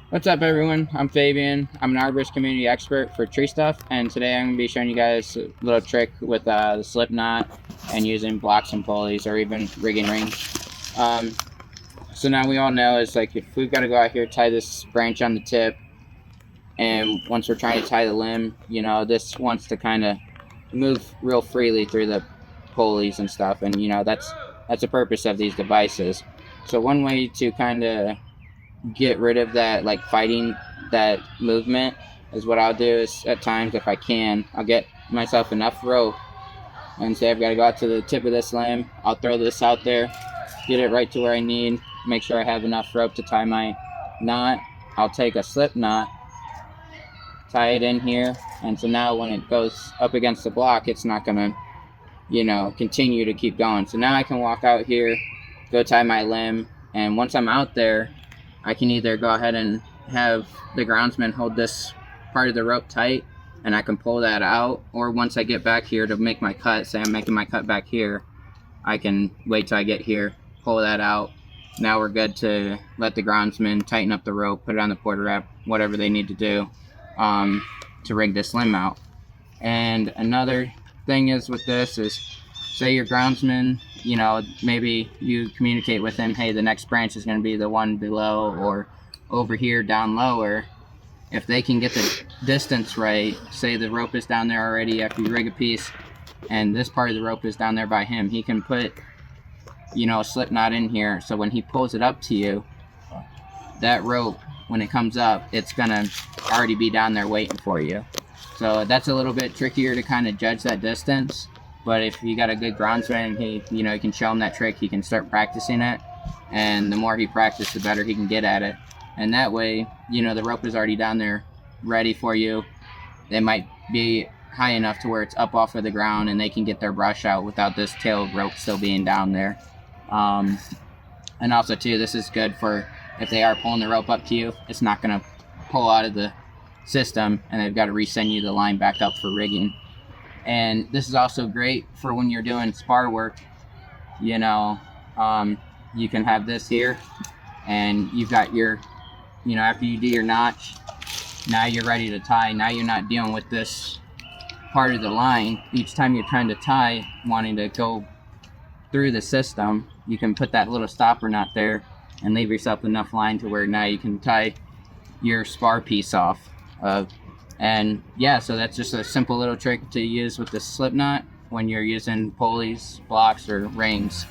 What's up, everyone? I'm Fabian. I'm an arborist community expert for tree stuff, and today I'm going to be showing you guys a little trick with the Slipknot and using blocks and pulleys, or even rigging rings. So now we all know it's like if we've got to go out here, tie this branch on the tip, and once we're trying to tie the limb, you know, this wants to kind of move real freely through the pulleys and stuff, and you know that's the purpose of these devices. So one way to kind of get rid of that, like fighting that movement, is what I'll do is at times, if I can, I'll get myself enough rope and say I've got to go out to the tip of this limb. I'll throw this out there, get it right to where I need, make sure I have enough rope to tie my knot. I'll take a slip knot, tie it in here, and so now when it goes up against the block, it's not gonna, you know, continue to keep going. So now I can walk out here, go tie my limb, and once I'm out there, I can either go ahead and have the groundsman hold this part of the rope tight and I can pull that out, or once I get back here to make my cut, say I'm making my cut back here, I can wait till I get here, pull that out. Now we're good to let the groundsman tighten up the rope, put it on the quarter wrap, whatever they need to do to rig this limb out. And another thing is with this is, say your groundsman, you know, maybe you communicate with him, hey, the next branch is going to be the one below or over here down lower. If they can get the distance right, say the rope is down there already after you rig a piece and this part of the rope is down there by him, he can put, you know, a slip knot in here, so when he pulls it up to you, that rope, when it comes up, it's going to already be down there waiting for you. So that's a little bit trickier to kind of judge that distance. But if you got a good groundsman, he, you know, you can show him that trick, he can start practicing it, and the more he practices, the better he can get at it. And that way, you know, the rope is already down there ready for you. They might be high enough to where it's up off of the ground and they can get their brush out without this tail rope still being down there. And also too, this is good for if they are pulling the rope up to you, it's not going to pull out of the system and they've got to resend you the line back up for rigging. And this is also great for when you're doing spar work. You know, you can have this here and you've got your, you know, after you do your notch, now you're ready to tie. Now you're not dealing with this part of the line. Each time you're trying to tie, wanting to go through the system, you can put that little stopper knot there and leave yourself enough line to where now you can tie your spar piece off. And yeah, so that's just a simple little trick to use with the slip knot when you're using pulleys, blocks, or rings.